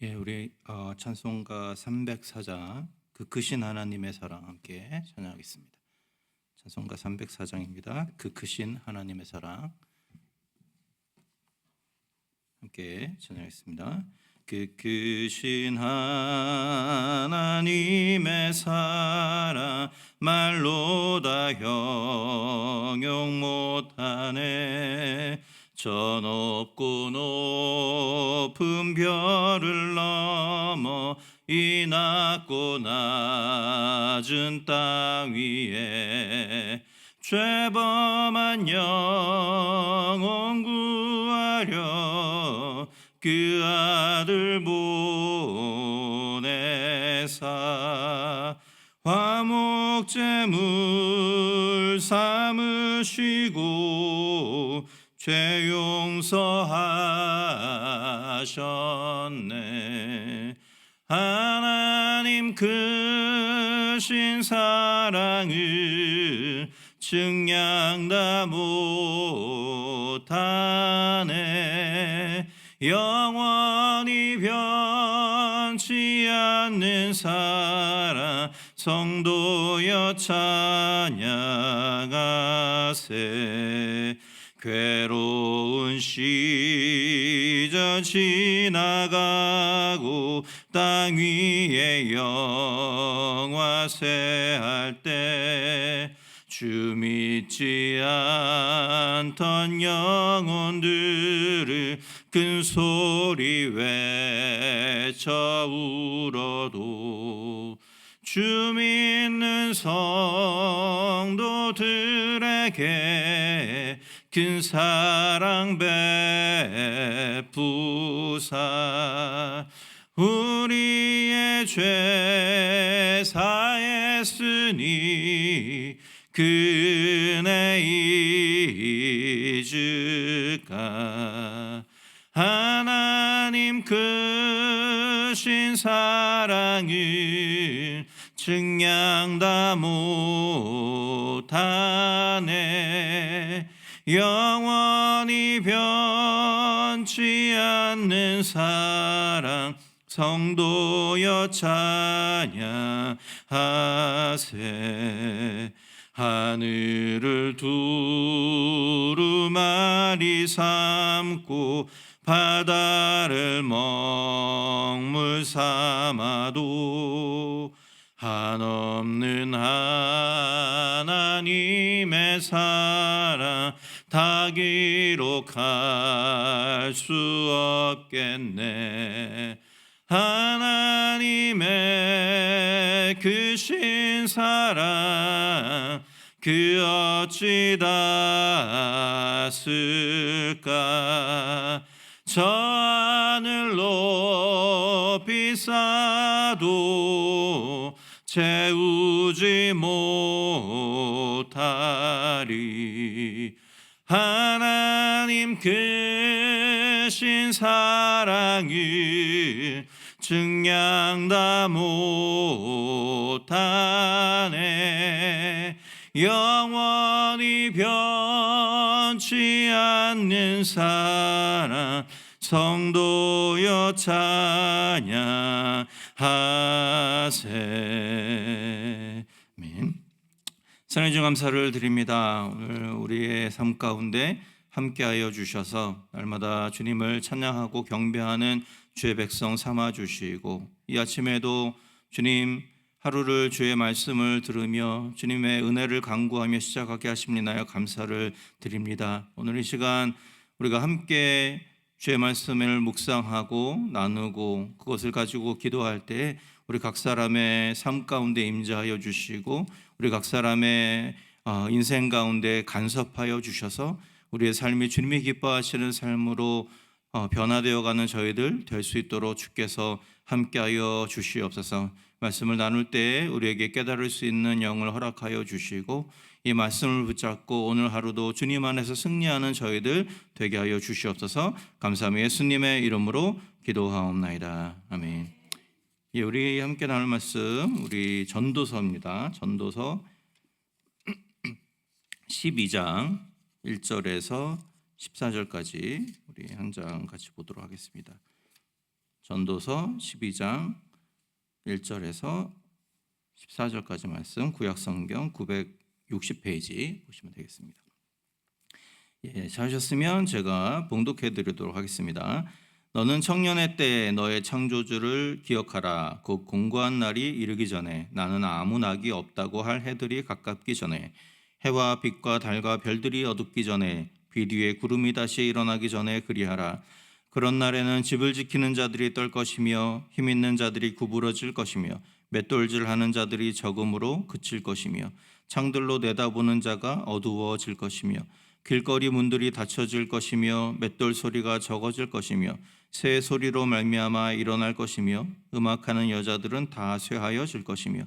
예, 우리 찬송가 304장 그 크신 하나님의 사랑 함께 찬양하겠습니다. 찬송가 304장입니다. 그 크신 하나님의 사랑 함께 찬양하겠습니다. 그 크신 하나님의 사랑 말로 다 형용 못하네. 저 높고 높은 별을 넘어 이 낮고 낮은 땅 위에 죄범한 영혼 구하려 그 아들 보내사 화목제물 삼으시고 죄 용서하셨네. 하나님 크신 사랑을 증량 다 못하네. 영원히 변치 않는 사랑 성도여 찬양하세. 괴로운 시절 지나가고 땅 위에 영화세할 때 주 믿지 않던 영혼들을 큰 소리 외쳐 울어도 주 믿는 성도들에게 큰 사랑 베푸사 우리의 죄 사했으니 그 은혜 잊을까. 하나님 크신 사랑을 증량 다 못하네. 영원히 변치 않는 사랑 성도여 찬양하세. 하늘을 두루마리 삼고 바다를 먹물 삼아도 한없는 하나님의 사랑 다 기록할 수 없겠네. 하나님의 크신 사랑 그 어찌 닿았을까. 저 하늘 높이 쌓아도 채우지 못하리. 하나님 크신 사랑을 증량 다 못하네. 영원히 변치 않는 사랑 성도여 찬양하세. 아멘. 사랑의 주 감사를 드립니다. 오늘 우리의 삶 가운데 함께하여 주셔서 날마다 주님을 찬양하고 경배하는 주의 백성 삼아 주시고 이 아침에도 주님 하루를 주의 말씀을 들으며 주님의 은혜를 간구하며 시작하게 하심니나요 감사를 드립니다. 오늘 이 시간 우리가 함께 주의 말씀을 묵상하고 나누고 그것을 가지고 기도할 때 우리 각 사람의 삶 가운데 임재하여 주시고 우리 각 사람의 인생 가운데 간섭하여 주셔서 우리의 삶이 주님이 기뻐하시는 삶으로 변화되어가는 저희들 될 수 있도록 주께서 함께하여 주시옵소서. 말씀을 나눌 때 우리에게 깨달을 수 있는 영을 허락하여 주시고 이 말씀을 붙잡고 오늘 하루도 주님 안에서 승리하는 저희들 되게 하여 주시옵소서. 감사하며 예수님의 이름으로 기도하옵나이다. 아멘. 예, 우리 함께 나눌 말씀 우리 전도서입니다. 전도서 12장 1절에서 14절까지 우리 한 장 같이 보도록 하겠습니다. 전도서 12장 1절에서 14절까지 말씀, 구약성경 960페이지 보시면 되겠습니다. 찾으셨으면 제가 봉독해 드리도록 하겠습니다. 너는 청년의 때에 너의 창조주를 기억하라. 곧 공고한 날이 이르기 전에, 나는 아무 낙이 없다고 할 해들이 가깝기 전에, 해와 빛과 달과 별들이 어둡기 전에, 비 뒤에 구름이 다시 일어나기 전에 그리하라. 그런 날에는 집을 지키는 자들이 떨 것이며 힘 있는 자들이 구부러질 것이며 맷돌질하는 자들이 적음으로 그칠 것이며 창들로 내다보는 자가 어두워질 것이며 길거리 문들이 닫혀질 것이며 맷돌 소리가 적어질 것이며 새 소리로 말미암아 일어날 것이며 음악하는 여자들은 다 쇠하여질 것이며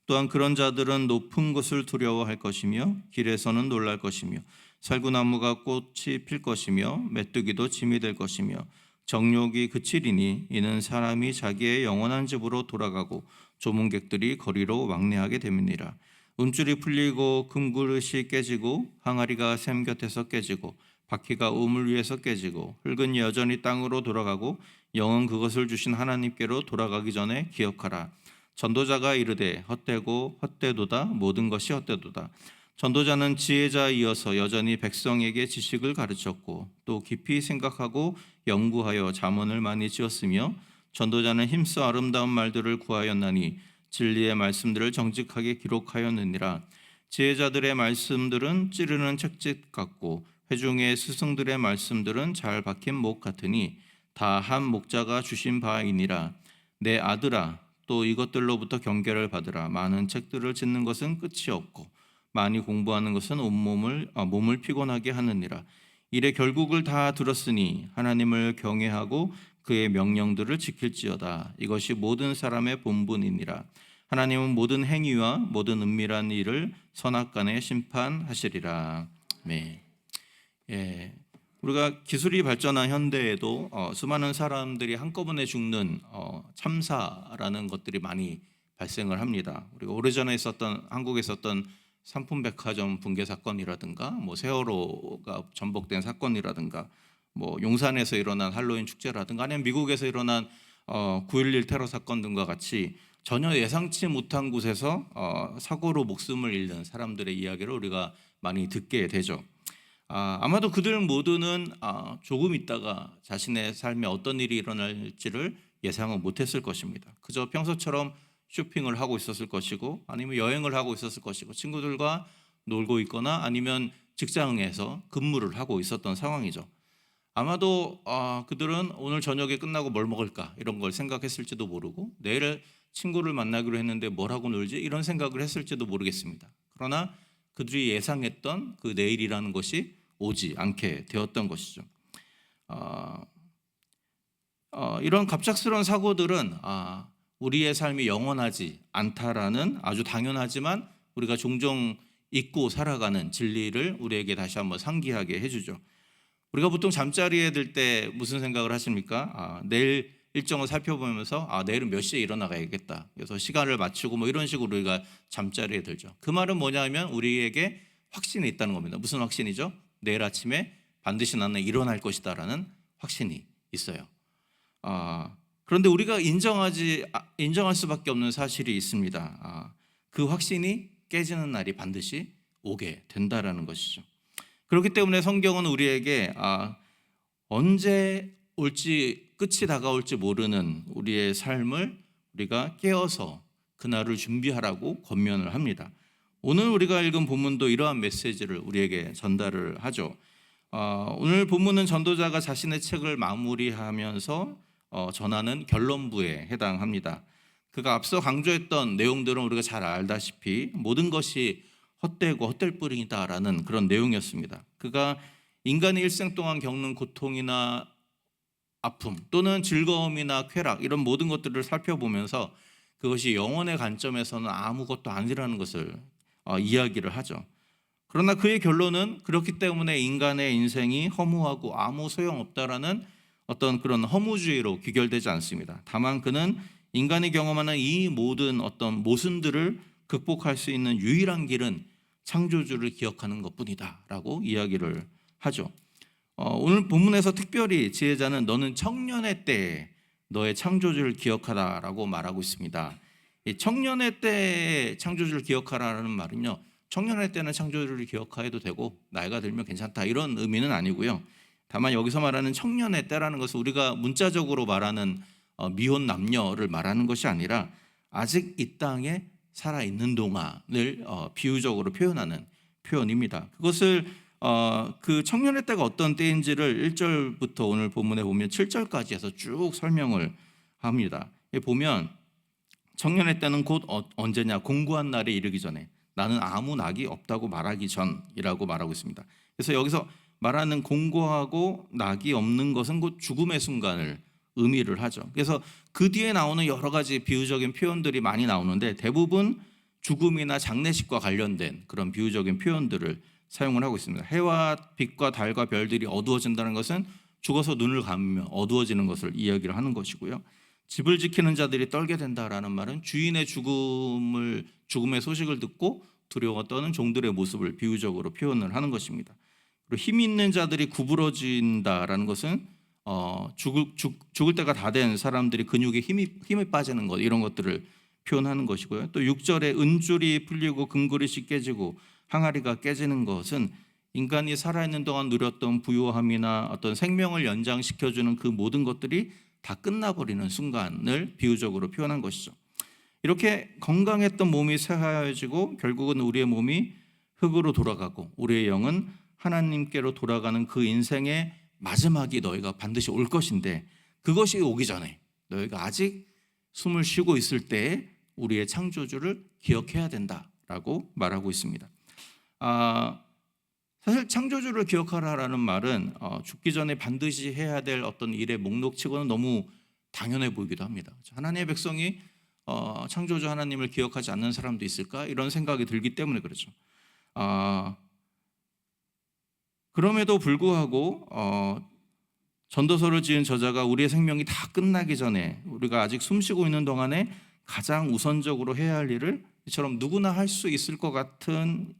또한 그런 자들은 높은 곳을 두려워할 것이며 길에서는 놀랄 것이며 살구나무가 꽃이 필 것이며 메뚜기도 짐이 될 것이며 정욕이 그치리니 이는 사람이 자기의 영원한 집으로 돌아가고 조문객들이 거리로 왕래하게 됨이니라. 운줄이 풀리고 금그릇이 깨지고 항아리가 샘 곁에서 깨지고 바퀴가 우물 위에서 깨지고 흙은 여전히 땅으로 돌아가고 영은 그것을 주신 하나님께로 돌아가기 전에 기억하라. 전도자가 이르되 헛되고 헛되도다. 모든 것이 헛되도다. 전도자는 지혜자이어서 여전히 백성에게 지식을 가르쳤고 또 깊이 생각하고 연구하여 잠언을 많이 지었으며 전도자는 힘써 아름다운 말들을 구하였나니 진리의 말씀들을 정직하게 기록하였느니라. 지혜자들의 말씀들은 찌르는 책짓 같고 회중의 스승들의 말씀들은 잘 박힌 목 같으니 다 한 목자가 주신 바이니라. 내 아들아, 또 이것들로부터 경계를 받으라. 많은 책들을 짓는 것은 끝이 없고 많이 공부하는 것은 몸을 피곤하게 하느니라. 이래 결국을 다 들었으니 하나님을 경외하고 그의 명령들을 지킬지어다. 이것이 모든 사람의 본분이니라. 하나님은 모든 행위와 모든 은밀한 일을 선악간에 심판하시리라. 네. 우리가 기술이 발전한 현대에도 수많은 사람들이 한꺼번에 죽는 참사라는 것들이 많이 발생을 합니다. 우리가 오래전에 있었던 한국에 있었던 삼풍백화점 붕괴 사건이라든가 세월호가 전복된 사건이라든가 용산에서 일어난 할로윈 축제라든가 아니면 미국에서 일어난 9.11 테러 사건 등과 같이 전혀 예상치 못한 곳에서 사고로 목숨을 잃는 사람들의 이야기를 우리가 많이 듣게 되죠. 아마도 그들 모두는 조금 있다가 자신의 삶에 어떤 일이 일어날지를 예상은 못했을 것입니다. 그저 평소처럼 쇼핑을 하고 있었을 것이고 아니면 여행을 하고 있었을 것이고 친구들과 놀고 있거나 아니면 직장에서 근무를 하고 있었던 상황이죠. 아마도 그들은 오늘 저녁에 끝나고 뭘 먹을까 이런 걸 생각했을지도 모르고 내일 친구를 만나기로 했는데 뭘 하고 놀지 이런 생각을 했을지도 모르겠습니다. 그러나 그들이 예상했던 그 내일이라는 것이 오지 않게 되었던 것이죠. 이런 갑작스러운 사고들은 우리의 삶이 영원하지 않다라는 아주 당연하지만 우리가 종종 잊고 살아가는 진리를 우리에게 다시 한번 상기하게 해주죠. 우리가 보통 잠자리에 들 때 무슨 생각을 하십니까? 내일 일정을 살펴보면서 내일은 몇 시에 일어나가야겠다. 그래서 시간을 맞추고 이런 식으로 우리가 잠자리에 들죠. 그 말은 뭐냐면 우리에게 확신이 있다는 겁니다. 무슨 확신이죠? 내일 아침에 반드시 나는 일어날 것이다라는 확신이 있어요. 그런데 우리가 인정할 수밖에 없는 사실이 있습니다. 그 확신이 깨지는 날이 반드시 오게 된다라는 것이죠. 그렇기 때문에 성경은 우리에게 언제 올지 끝이 다가올지 모르는 우리의 삶을 우리가 깨어서 그날을 준비하라고 권면을 합니다. 오늘 우리가 읽은 본문도 이러한 메시지를 우리에게 전달을 하죠. 오늘 본문은 전도자가 자신의 책을 마무리하면서 전하는 결론부에 해당합니다. 그가 앞서 강조했던 내용들은 우리가 잘 알다시피 모든 것이 헛되고 헛될 뿐이다라는 그런 내용이었습니다. 그가 인간의 일생 동안 겪는 고통이나 아픔 또는 즐거움이나 쾌락 이런 모든 것들을 살펴보면서 그것이 영혼의 관점에서는 아무것도 아니라는 것을 이야기를 하죠. 그러나 그의 결론은 그렇기 때문에 인간의 인생이 허무하고 아무 소용없다라는 어떤 그런 허무주의로 귀결되지 않습니다. 다만 그는 인간이 경험하는 이 모든 어떤 모순들을 극복할 수 있는 유일한 길은 창조주를 기억하는 것뿐이다 라고 이야기를 하죠. 오늘 본문에서 특별히 지혜자는 너는 청년의 때에 너의 창조주를 기억하라라고 말하고 있습니다. 이 청년의 때 창조주를 기억하라는 말은요, 청년의 때는 창조주를 기억해도 되고 나이가 들면 괜찮다 이런 의미는 아니고요. 다만 여기서 말하는 청년의 때라는 것은 우리가 문자적으로 말하는 미혼 남녀를 말하는 것이 아니라 아직 이 땅에 살아있는 동안을 비유적으로 표현하는 표현입니다. 그것을 그 청년의 때가 어떤 때인지를 1절부터 오늘 본문에 보면 7절까지 해서 쭉 설명을 합니다. 보면 청년의 때는 곧 언제냐? 공고한 날에 이르기 전에, 나는 아무 낙이 없다고 말하기 전이라고 말하고 있습니다. 그래서 여기서 말하는 공고하고 낙이 없는 것은 곧 죽음의 순간을 의미를 하죠. 그래서 그 뒤에 나오는 여러 가지 비유적인 표현들이 많이 나오는데 대부분 죽음이나 장례식과 관련된 그런 비유적인 표현들을 사용을 하고 있습니다. 해와 빛과 달과 별들이 어두워진다는 것은 죽어서 눈을 감으면 어두워지는 것을 이야기를 하는 것이고요. 집을 지키는 자들이 떨게 된다라는 말은 주인의 죽음의 소식을 듣고 두려워 떠는 종들의 모습을 비유적으로 표현을 하는 것입니다. 그리고 힘 있는 자들이 구부러진다라는 것은 죽을 때가 다 된 사람들이 근육에 힘이 빠지는 것, 이런 것들을 표현하는 것이고요. 또 6절에 은줄이 풀리고 금그릇이 깨지고 항아리가 깨지는 것은 인간이 살아있는 동안 누렸던 부유함이나 어떤 생명을 연장시켜주는 그 모든 것들이 다 끝나버리는 순간을 비유적으로 표현한 것이죠. 이렇게 건강했던 몸이 쇠하여지고 결국은 우리의 몸이 흙으로 돌아가고 우리의 영은 하나님께로 돌아가는 그 인생의 마지막이 너희가 반드시 올 것인데, 그것이 오기 전에 너희가 아직 숨을 쉬고 있을 때에 우리의 창조주를 기억해야 된다라고 말하고 있습니다. 사실 창조주를 기억하라라는 말은 죽기 전에 반드시 해야 될 어떤 일의 목록치고는 너무 당연해 보이기도 합니다. 하나님의 백성이 창조주 하나님을 기억하지 않는 사람도 있을까? 이런 생각이 들기 때문에 그렇죠. 그럼에도 불구하고 전도서를 지은 저자가 우리의 생명이 다 끝나기 전에, 우리가 아직 숨쉬고 있는 동안에 가장 우선적으로 해야 할 일을 이처럼 누구나 할 수 있을 것 같은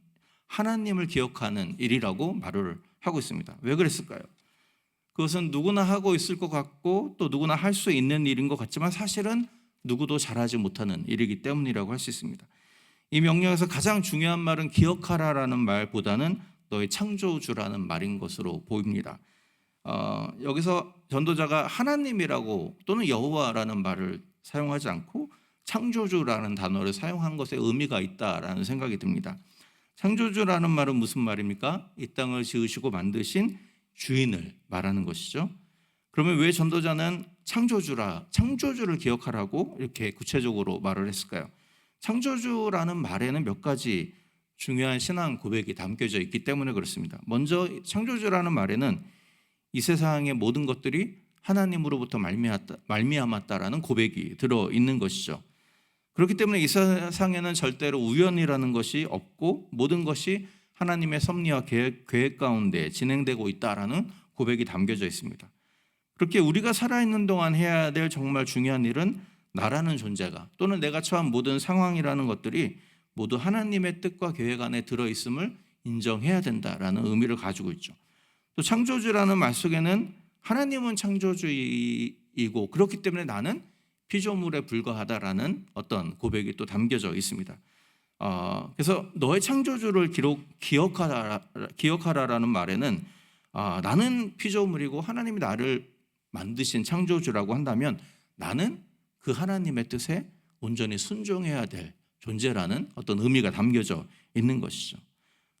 하나님을 기억하는 일이라고 말을 하고 있습니다. 왜 그랬을까요? 그것은 누구나 하고 있을 것 같고 또 누구나 할 수 있는 일인 것 같지만 사실은 누구도 잘하지 못하는 일이기 때문이라고 할 수 있습니다. 이 명령에서 가장 중요한 말은 기억하라라는 말보다는 너의 창조주라는 말인 것으로 보입니다. 여기서 전도자가 하나님이라고 또는 여호와라는 말을 사용하지 않고 창조주라는 단어를 사용한 것에 의미가 있다라는 생각이 듭니다. 창조주라는 말은 무슨 말입니까? 이 땅을 지으시고 만드신 주인을 말하는 것이죠. 그러면 왜 전도자는 창조주를 기억하라고 이렇게 구체적으로 말을 했을까요? 창조주라는 말에는 몇 가지 중요한 신앙 고백이 담겨져 있기 때문에 그렇습니다. 먼저 창조주라는 말에는 이 세상의 모든 것들이 하나님으로부터 말미암았다라는 고백이 들어있는 것이죠. 그렇기 때문에 이 세상에는 절대로 우연이라는 것이 없고 모든 것이 하나님의 섭리와 계획 가운데 진행되고 있다라는 고백이 담겨져 있습니다. 그렇게 우리가 살아있는 동안 해야 될 정말 중요한 일은 나라는 존재가 또는 내가 처한 모든 상황이라는 것들이 모두 하나님의 뜻과 계획 안에 들어있음을 인정해야 된다라는 의미를 가지고 있죠. 또 창조주라는 말 속에는 하나님은 창조주이고 그렇기 때문에 나는 피조물에 불과하다라는 어떤 고백이 또 담겨져 있습니다. 그래서 너의 창조주를 기억하라라는 말에는 나는 피조물이고 하나님이 나를 만드신 창조주라고 한다면 나는 그 하나님의 뜻에 온전히 순종해야 될 존재라는 어떤 의미가 담겨져 있는 것이죠.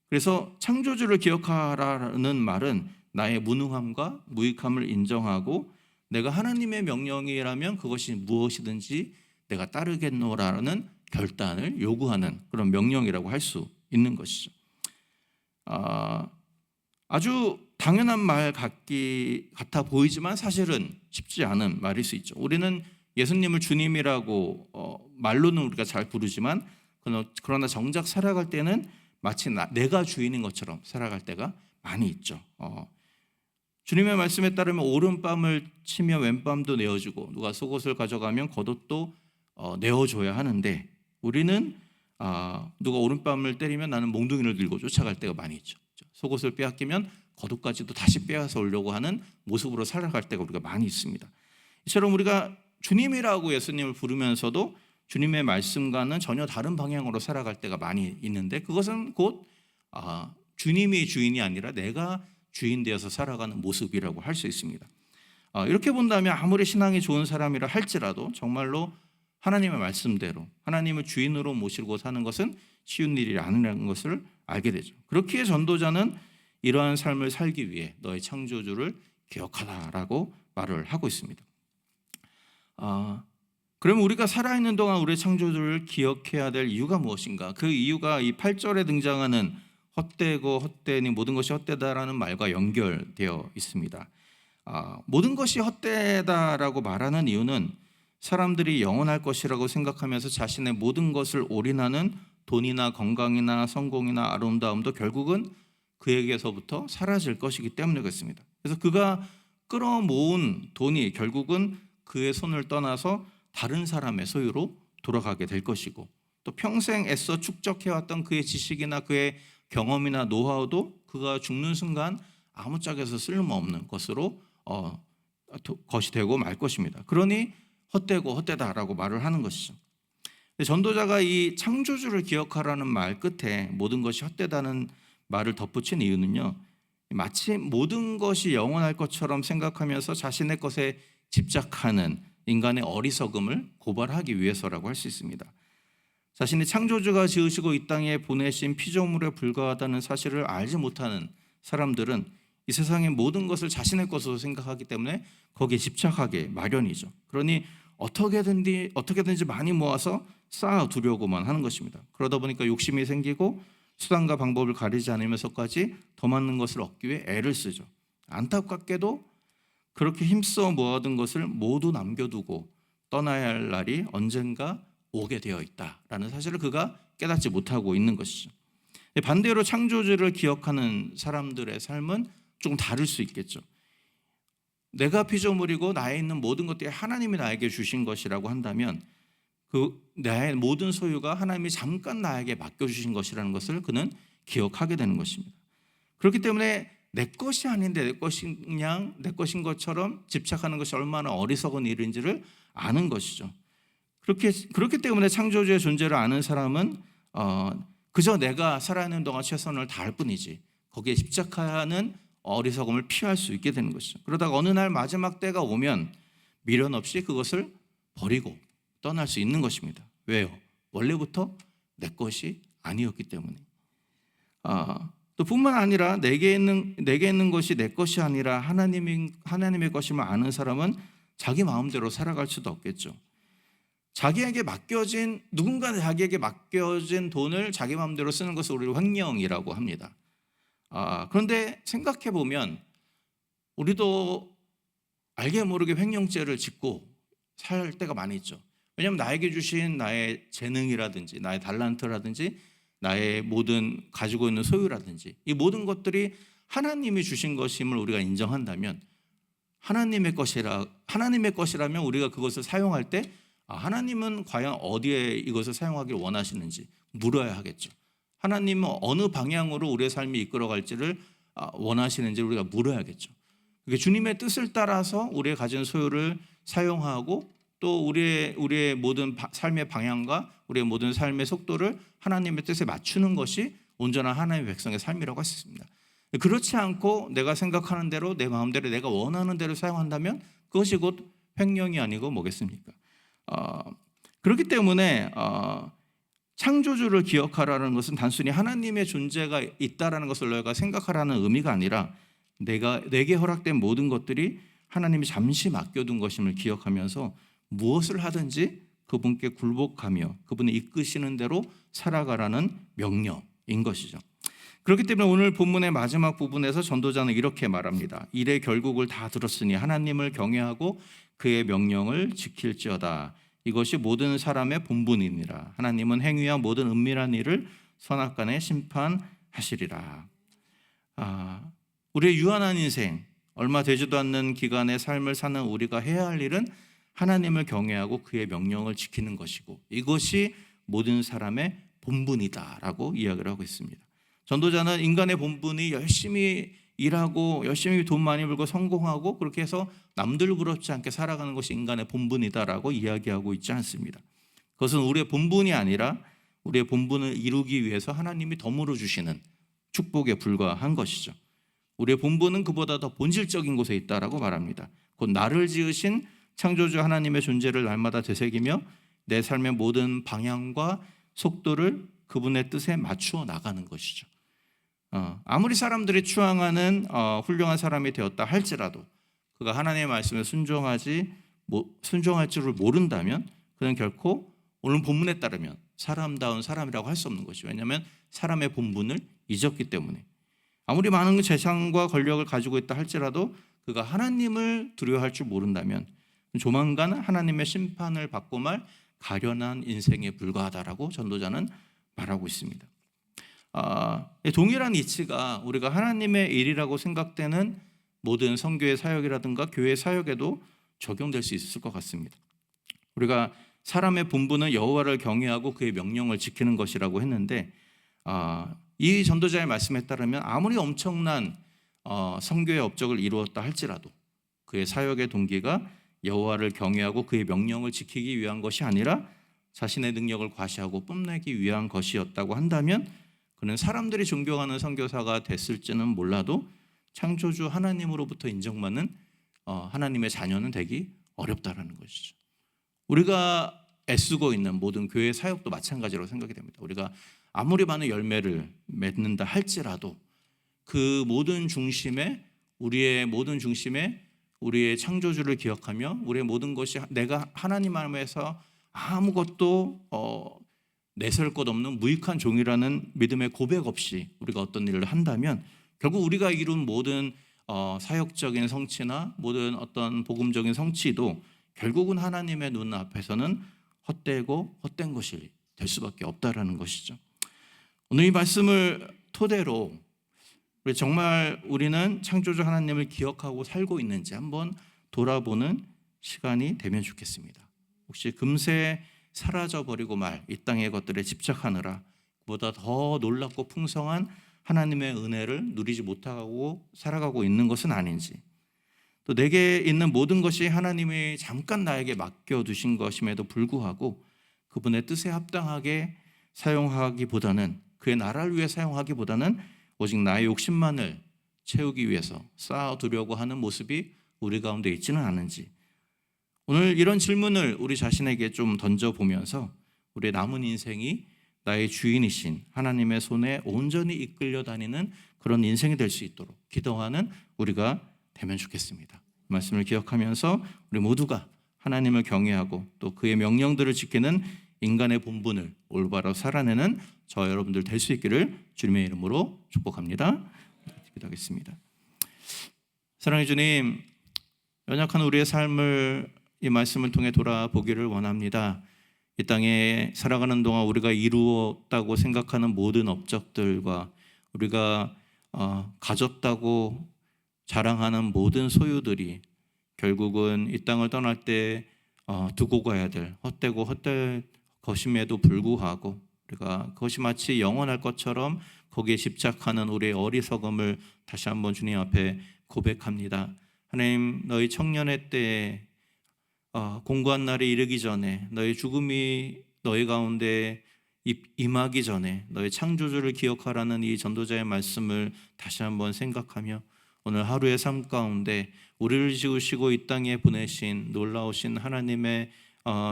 그래서 창조주를 기억하라는 말은 나의 무능함과 무익함을 인정하고 내가 하나님의 명령이라면 그것이 무엇이든지 내가 따르겠노라는 결단을 요구하는 그런 명령이라고 할 수 있는 것이죠. 아주 당연한 말 같아 보이지만 사실은 쉽지 않은 말일 수 있죠. 우리는 예수님을 주님이라고 말로는 우리가 잘 부르지만 그러나 정작 살아갈 때는 마치 내가 주인인 것처럼 살아갈 때가 많이 있죠. 주님의 말씀에 따르면 오른밤을 치면 왼밤도 내어주고 누가 속옷을 가져가면 겉옷도 내어줘야 하는데 우리는 누가 오른밤을 때리면 나는 몽둥이를 들고 쫓아갈 때가 많이 있죠. 속옷을 빼앗기면 겉옷까지도 다시 빼앗아 오려고 하는 모습으로 살아갈 때가 우리가 많이 있습니다. 이처럼 우리가 주님이라고 예수님을 부르면서도 주님의 말씀과는 전혀 다른 방향으로 살아갈 때가 많이 있는데, 그것은 곧 주님이 주인이 아니라 내가 주인 되어서 살아가는 모습이라고 할 수 있습니다. 이렇게 본다면 아무리 신앙이 좋은 사람이라 할지라도 정말로 하나님의 말씀대로 하나님을 주인으로 모시고 사는 것은 쉬운 일이 아니라는 것을 알게 되죠. 그렇기에 전도자는 이러한 삶을 살기 위해 너의 창조주를 기억하라라고 말을 하고 있습니다. 그러면 우리가 살아있는 동안 우리의 창조주를 기억해야 될 이유가 무엇인가? 그 이유가 이 8절에 등장하는 헛되고 헛되니 모든 것이 헛되다라는 말과 연결되어 있습니다. 모든 것이 헛되다라고 말하는 이유는 사람들이 영원할 것이라고 생각하면서 자신의 모든 것을 올인하는 돈이나 건강이나 성공이나 아름다움도 결국은 그에게서부터 사라질 것이기 때문에 그렇습니다. 그래서 그가 끌어모은 돈이 결국은 그의 손을 떠나서 다른 사람의 소유로 돌아가게 될 것이고, 또 평생 애써 축적해왔던 그의 지식이나 그의 경험이나 노하우도 그가 죽는 순간 아무짝에서 쓸모없는 것으로 것이 되고 말 것입니다. 그러니 헛되고 헛되다라고 말을 하는 것이죠. 전도자가 이 창조주를 기억하라는 말 끝에 모든 것이 헛되다는 말을 덧붙인 이유는요, 마치 모든 것이 영원할 것처럼 생각하면서 자신의 것에 집착하는 인간의 어리석음을 고발하기 위해서라고 할 수 있습니다. 자신이 창조주가 지으시고 이 땅에 보내신 피조물에 불과하다는 사실을 알지 못하는 사람들은 이 세상의 모든 것을 자신의 것으로 생각하기 때문에 거기에 집착하게 마련이죠. 그러니 어떻게든지 많이 모아서 쌓아두려고만 하는 것입니다. 그러다 보니까 욕심이 생기고 수단과 방법을 가리지 않으면서까지 더 많은 것을 얻기 위해 애를 쓰죠. 안타깝게도 그렇게 힘써 모아둔 것을 모두 남겨두고 떠나야 할 날이 언젠가 오게 되어 있다라는 사실을 그가 깨닫지 못하고 있는 것이죠. 반대로 창조주를 기억하는 사람들의 삶은 조금 다를 수 있겠죠. 내가 피조물이고 나에 있는 모든 것들이 하나님이 나에게 주신 것이라고 한다면 그 나의 모든 소유가 하나님이 잠깐 나에게 맡겨주신 것이라는 것을 그는 기억하게 되는 것입니다. 그렇기 때문에 내 것이 아닌데 내 것인 것처럼 집착하는 것이 얼마나 어리석은 일인지를 아는 것이죠. 그렇기 때문에 창조주의 존재를 아는 사람은 그저 내가 살아있는 동안 최선을 다할 뿐이지 거기에 집착하는 어리석음을 피할 수 있게 되는 것이죠. 그러다가 어느 날 마지막 때가 오면 미련 없이 그것을 버리고 떠날 수 있는 것입니다. 왜요? 원래부터 내 것이 아니었기 때문에. 또 뿐만 아니라 내게 있는 것이 내 것이 아니라 하나님의 것임을 아는 사람은 자기 마음대로 살아갈 수도 없겠죠. 누군가 자기에게 맡겨진 돈을 자기 마음대로 쓰는 것을 우리가 횡령이라고 합니다. 그런데 생각해 보면 우리도 알게 모르게 횡령죄를 짓고 살 때가 많이 있죠. 왜냐하면 나에게 주신 나의 재능이라든지 나의 달란트라든지 나의 모든 가지고 있는 소유라든지 이 모든 것들이 하나님이 주신 것임을 우리가 인정한다면 하나님의 것이라면 우리가 그것을 사용할 때 하나님은 과연 어디에 이것을 사용하길 원하시는지 물어야 하겠죠. 하나님은 어느 방향으로 우리의 삶이 이끌어갈지를 원하시는지 우리가 물어야겠죠. 그게 주님의 뜻을 따라서 우리의 가진 소유를 사용하고 또 우리의 모든 삶의 방향과 우리의 모든 삶의 속도를 하나님의 뜻에 맞추는 것이 온전한 하나님의 백성의 삶이라고 할 수 있습니다. 그렇지 않고 내가 생각하는 대로 내 마음대로 내가 원하는 대로 사용한다면 그것이 곧 횡령이 아니고 뭐겠습니까? 그렇기 때문에 창조주를 기억하라는 것은 단순히 하나님의 존재가 있다라는 것을 너희가 생각하라는 의미가 아니라 내게 허락된 모든 것들이 하나님이 잠시 맡겨둔 것임을 기억하면서 무엇을 하든지 그분께 굴복하며 그분이 이끄시는 대로 살아가라는 명령인 것이죠. 그렇기 때문에 오늘 본문의 마지막 부분에서 전도자는 이렇게 말합니다. 일의 결국을 다 들었으니 하나님을 경외하고 그의 명령을 지킬지어다. 이것이 모든 사람의 본분이니라. 하나님은 행위와 모든 은밀한 일을 선악간에 심판하시리라. 우리의 유한한 인생, 얼마 되지도 않는 기간의 삶을 사는 우리가 해야 할 일은 하나님을 경외하고 그의 명령을 지키는 것이고 이것이 모든 사람의 본분이다라고 이야기를 하고 있습니다. 전도자는 인간의 본분이 열심히 일하고 열심히 돈 많이 벌고 성공하고 그렇게 해서 남들 부럽지 않게 살아가는 것이 인간의 본분이다라고 이야기하고 있지 않습니다. 그것은 우리의 본분이 아니라 우리의 본분을 이루기 위해서 하나님이 덤으로 주시는 축복에 불과한 것이죠. 우리의 본분은 그보다 더 본질적인 곳에 있다라고 말합니다. 곧 나를 지으신 창조주 하나님의 존재를 날마다 되새기며 내 삶의 모든 방향과 속도를 그분의 뜻에 맞추어 나가는 것이죠. 아무리 사람들이 추앙하는 훌륭한 사람이 되었다 할지라도 그가 하나님의 말씀에 순종할 줄을 모른다면 그는 결코 오늘 본문에 따르면 사람다운 사람이라고 할 수 없는 것이죠. 왜냐하면 사람의 본분을 잊었기 때문에. 아무리 많은 재산과 권력을 가지고 있다 할지라도 그가 하나님을 두려워할 줄 모른다면 조만간 하나님의 심판을 받고 말 가련한 인생에 불과하다라고 전도자는 말하고 있습니다. 동일한 이치가 우리가 하나님의 일이라고 생각되는 모든 선교의 사역이라든가 교회 사역에도 적용될 수 있을 것 같습니다. 우리가 사람의 본분은 여호와를 경외하고 그의 명령을 지키는 것이라고 했는데 이 전도자의 말씀에 따르면 아무리 엄청난 선교의 업적을 이루었다 할지라도 그의 사역의 동기가 여호와를 경외하고 그의 명령을 지키기 위한 것이 아니라 자신의 능력을 과시하고 뽐내기 위한 것이었다고 한다면 그는 사람들이 존경하는 선교사가 됐을지는 몰라도 창조주 하나님으로부터 인정받는 하나님의 자녀는 되기 어렵다라는 것이죠. 우리가 애쓰고 있는 모든 교회 사역도 마찬가지라고 생각이 됩니다. 우리가 아무리 많은 열매를 맺는다 할지라도 그 모든 중심에 우리의 창조주를 기억하며 우리의 모든 것이 내가 하나님 안에서 아무것도 내세울 것 없는 무익한 종이라는 믿음의 고백 없이 우리가 어떤 일을 한다면 결국 우리가 이룬 모든 사역적인 성취나 모든 어떤 복음적인 성취도 결국은 하나님의 눈 앞에서는 헛되고 헛된 것이 될 수밖에 없다라는 것이죠. 오늘 이 말씀을 토대로 정말 우리는 창조주 하나님을 기억하고 살고 있는지 한번 돌아보는 시간이 되면 좋겠습니다. 혹시 금세 사라져버리고 말 이 땅의 것들에 집착하느라 보다 더 놀랍고 풍성한 하나님의 은혜를 누리지 못하고 살아가고 있는 것은 아닌지, 또 내게 있는 모든 것이 하나님이 잠깐 나에게 맡겨두신 것임에도 불구하고 그분의 뜻에 합당하게 사용하기보다는, 그의 나라를 위해 사용하기보다는 오직 나의 욕심만을 채우기 위해서 쌓아두려고 하는 모습이 우리 가운데 있지는 않은지, 오늘 이런 질문을 우리 자신에게 좀 던져보면서 우리의 남은 인생이 나의 주인이신 하나님의 손에 온전히 이끌려 다니는 그런 인생이 될 수 있도록 기도하는 우리가 되면 좋겠습니다. 말씀을 기억하면서 우리 모두가 하나님을 경외하고 또 그의 명령들을 지키는 인간의 본분을 올바로 살아내는 저 여러분들 될 수 있기를 주님의 이름으로 축복합니다. 기도하겠습니다. 사랑해 주님, 연약한 우리의 삶을 이 말씀을 통해 돌아보기를 원합니다. 이 땅에 살아가는 동안 우리가 이루었다고 생각하는 모든 업적들과 우리가 가졌다고 자랑하는 모든 소유들이 결국은 이 땅을 떠날 때 두고 가야 될 헛되고 헛될 것임에도 불구하고 우리가 그것이 마치 영원할 것처럼 거기에 집착하는 우리의 어리석음을 다시 한번 주님 앞에 고백합니다. 하나님, 너희 청년의 때에 공고한 날이 이르기 전에, 너희 죽음이 너희 가운데 임하기 전에 너희 창조주를 기억하라는 이 전도자의 말씀을 다시 한번 생각하며 오늘 하루의 삶 가운데 우리를 지으시고 이 땅에 보내신 놀라우신 하나님의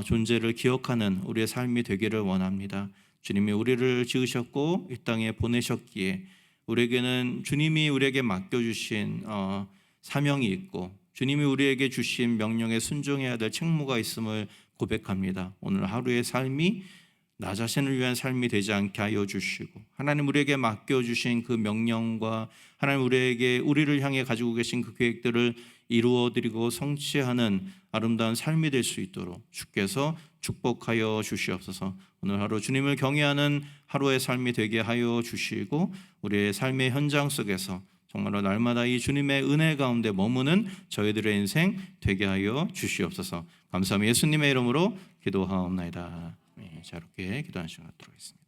존재를 기억하는 우리의 삶이 되기를 원합니다. 주님이 우리를 지으셨고 이 땅에 보내셨기에 우리에게는 주님이 우리에게 맡겨주신 사명이 있고 주님이 우리에게 주신 명령에 순종해야 될 책무가 있음을 고백합니다. 오늘 하루의 삶이 나 자신을 위한 삶이 되지 않게 하여 주시고 하나님 우리에게 맡겨주신 그 명령과 하나님 우리를 향해 가지고 계신 그 계획들을 이루어드리고 성취하는 아름다운 삶이 될 수 있도록 주께서 축복하여 주시옵소서. 오늘 하루 주님을 경외하는 하루의 삶이 되게 하여 주시고 우리의 삶의 현장 속에서 정말로 날마다 이 주님의 은혜 가운데 머무는 저희들의 인생 되게 하여 주시옵소서. 감사합니다. 예수님의 이름으로 기도하옵나이다. 자유롭게 기도하는 시간 갖도록 하겠습니다.